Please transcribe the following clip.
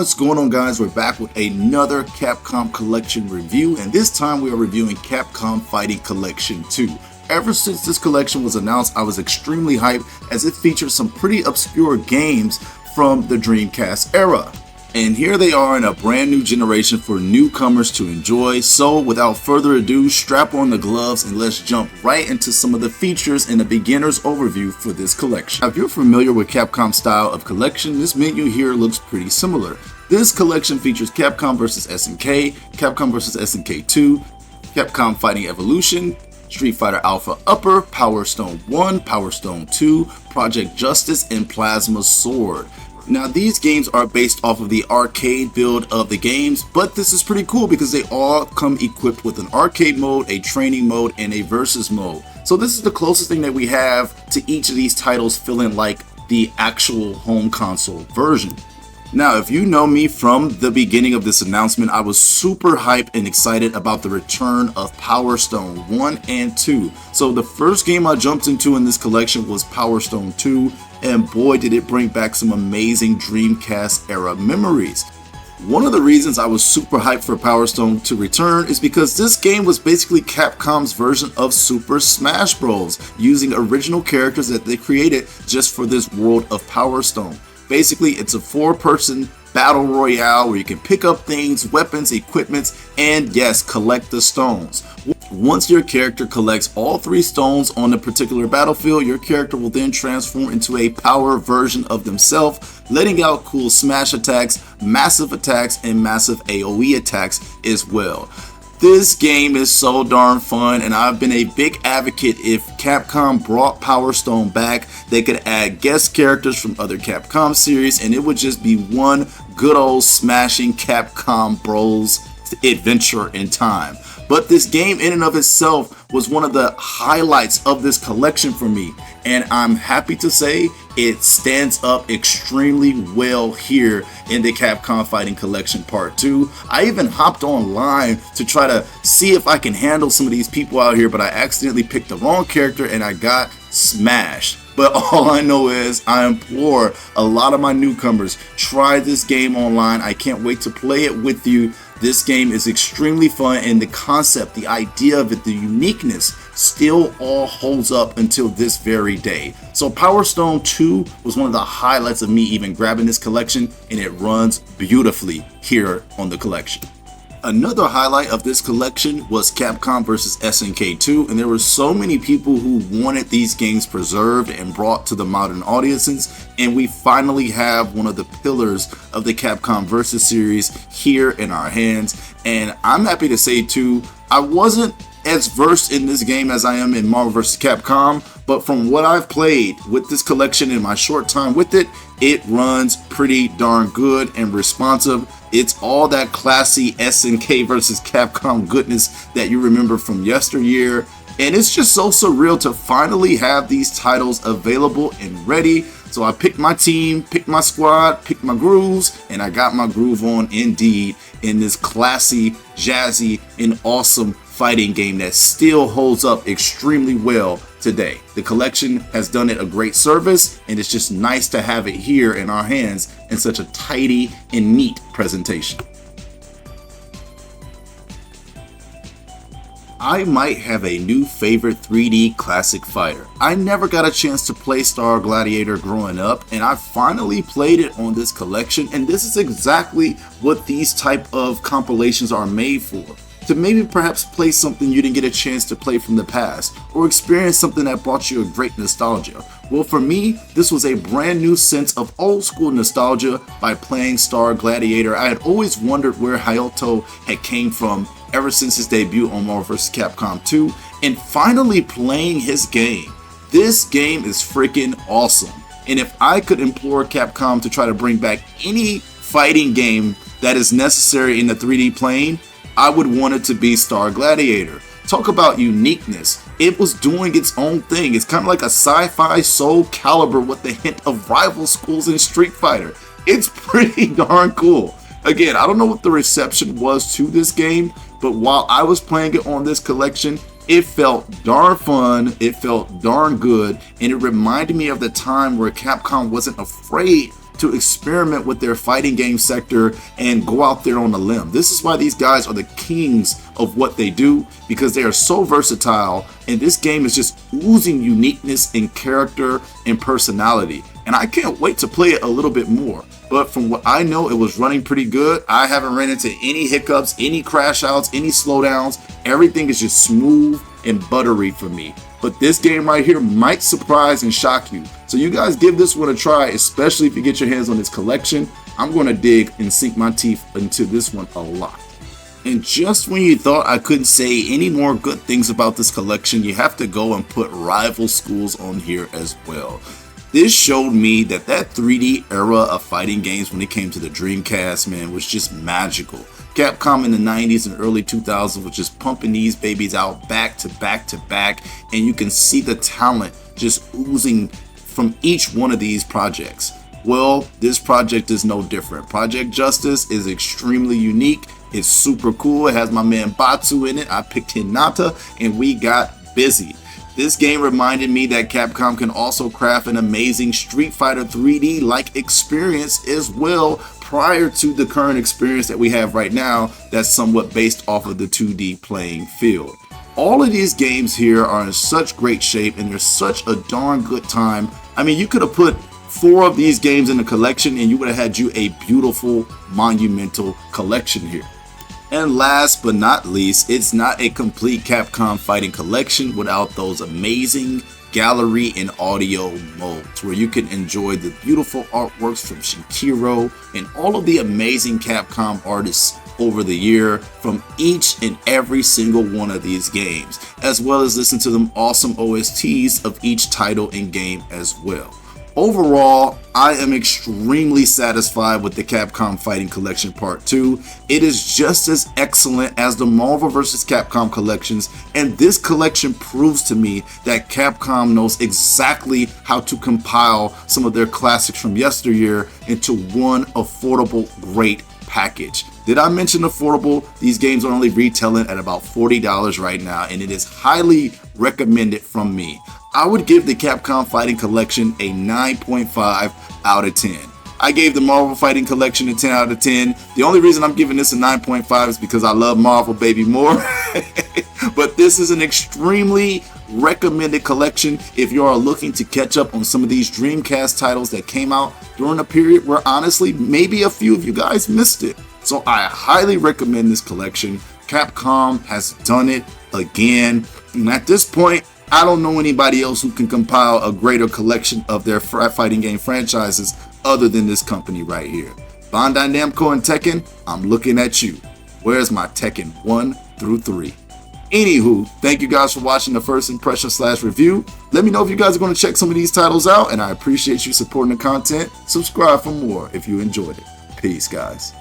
What's going on, guys? We're back with another Capcom Collection review, and this time we are reviewing Capcom Fighting Collection 2. Ever since this collection was announced, I was extremely hyped as it features some pretty obscure games from the Dreamcast era. And here they are in a brand new generation for newcomers to enjoy. So without further ado, strap on the gloves and let's jump right into some of the features in the beginner's overview for this collection. Now, if you're familiar with Capcom's style of collection, this menu here looks pretty similar. This collection features Capcom vs. SNK, Capcom vs. SNK 2, Capcom Fighting Evolution, Street Fighter Alpha Upper, Power Stone 1, Power Stone 2, Project Justice, and Plasma Sword. Now, these games are based off of the arcade build of the games, but this is pretty cool because they all come equipped with an arcade mode, a training mode, and a versus mode. So this is the closest thing that we have to each of these titles feeling like the actual home console version. Now, if you know me from the beginning of this announcement, I was super hyped and excited about the return of Power Stone 1 and 2. So the first game I jumped into in this collection was Power Stone 2, and boy did it bring back some amazing Dreamcast era memories. One of the reasons I was super hyped for Power Stone to return is because this game was basically Capcom's version of Super Smash Bros, using original characters that they created just for this world of Power Stone. Basically, it's a 4-person battle royale where you can pick up things, weapons, equipments, and yes, collect the stones. Once your character collects all 3 stones on a particular battlefield, your character will then transform into a power version of themselves, letting out cool smash attacks, massive attacks, and massive AoE attacks as well. This game is so darn fun, and I've been a big advocate if Capcom brought Power Stone back, they could add guest characters from other Capcom series, and it would just be one good old smashing Capcom Bros adventure in time. But this game in and of itself was one of the highlights of this collection for me, and I'm happy to say it stands up extremely well here in the Capcom Fighting Collection Part 2. I even hopped online to try to see if I can handle some of these people out here, but I accidentally picked the wrong character and I got smashed. But all I know is I implore a lot of my newcomers, try this game online. I can't wait to play it with you. This game is extremely fun, and the concept, the idea of it, the uniqueness still all holds up until this very day. So Power Stone 2 was one of the highlights of me even grabbing this collection, and it runs beautifully here on the collection. Another highlight of this collection was Capcom vs. SNK 2, and there were so many people who wanted these games preserved and brought to the modern audiences, and we finally have one of the pillars of the Capcom vs. series here in our hands. And I'm happy to say too, I wasn't as versed in this game as I am in Marvel vs. Capcom, but from what I've played with this collection in my short time with it, it runs pretty darn good and responsive. It's all that classy SNK vs. Capcom goodness that you remember from yesteryear, and it's just so surreal to finally have these titles available and ready. So I picked my team, picked my squad, picked my grooves, and I got my groove on indeed in this classy, jazzy, and awesome fighting game that still holds up extremely well today. The collection has done it a great service, and it's just nice to have it here in our hands in such a tidy and neat presentation. I might have a new favorite 3D classic fighter. I never got a chance to play Star Gladiator growing up, and I finally played it on this collection, and this is exactly what these type of compilations are made for. To maybe perhaps play something you didn't get a chance to play from the past, or experience something that brought you a great nostalgia. Well, for me, this was a brand new sense of old school nostalgia by playing Star Gladiator. I had always wondered where Hayato had came from ever since his debut on Marvel vs. Capcom 2, and finally playing his game. This game is freaking awesome, and if I could implore Capcom to try to bring back any fighting game that is necessary in the 3D plane, I would want it to be Star Gladiator. Talk about uniqueness. It was doing its own thing. It's kind of like a sci-fi Soul Calibur with a hint of rival schools in Street Fighter. It's pretty darn cool. Again, I don't know what the reception was to this game, but while I was playing it on this collection, it felt darn fun, it felt darn good, and it reminded me of the time where Capcom wasn't afraid to experiment with their fighting game sector and go out there on a limb. This is why these guys are the kings of what they do, because they are so versatile, and this game is just oozing uniqueness in character and personality. And I can't wait to play it a little bit more. But from what I know, it was running pretty good. I haven't ran into any hiccups, any crash outs, any slowdowns. Everything is just smooth and buttery for me. But this game right here might surprise and shock you. So you guys give this one a try, especially if you get your hands on this collection. I'm going to dig and sink my teeth into this one a lot. And just when you thought I couldn't say any more good things about this collection, you have to go and put Rival Schools on here as well. This showed me that 3D era of fighting games when it came to the Dreamcast, man, was just magical. Capcom in the 90s and early 2000s was just pumping these babies out back to back to back, and you can see the talent just oozing from each one of these projects. Well, this project is no different. Project Justice is extremely unique. It's super cool. It has my man Batu in it. I picked Hinata, and we got busy. This game reminded me that Capcom can also craft an amazing Street Fighter 3D-like experience as well, prior to the current experience that we have right now that's somewhat based off of the 2D playing field. All of these games here are in such great shape, and they're such a darn good time. I mean, you could have put 4 of these games in a collection and you would have had you a beautiful, monumental collection here. And last but not least, it's not a complete Capcom Fighting Collection without those amazing gallery and audio modes where you can enjoy the beautiful artworks from Shinkiro and all of the amazing Capcom artists over the year from each and every single one of these games, as well as listen to them awesome OSTs of each title and game as well. Overall, I am extremely satisfied with the Capcom Fighting Collection Part 2. It is just as excellent as the Marvel vs. Capcom collections, and this collection proves to me that Capcom knows exactly how to compile some of their classics from yesteryear into one affordable, great package. Did I mention affordable? These games are only retailing at about $40 right now, and it is highly recommended from me. I would give the Capcom Fighting Collection a 9.5 out of 10. I gave the Marvel Fighting Collection a 10 out of 10. The only reason I'm giving this a 9.5 is because I love Marvel, baby, more. But this is an extremely recommended collection if you are looking to catch up on some of these Dreamcast titles that came out during a period where honestly, maybe a few of you guys missed it. So I highly recommend this collection. Capcom has done it again. And at this point, I don't know anybody else who can compile a greater collection of their fighting game franchises other than this company right here. Bandai Namco and Tekken, I'm looking at you. Where's my Tekken 1 through 3? Anywho, thank you guys for watching the first impression / review. Let me know if you guys are going to check some of these titles out, and I appreciate you supporting the content. Subscribe for more if you enjoyed it. Peace, guys.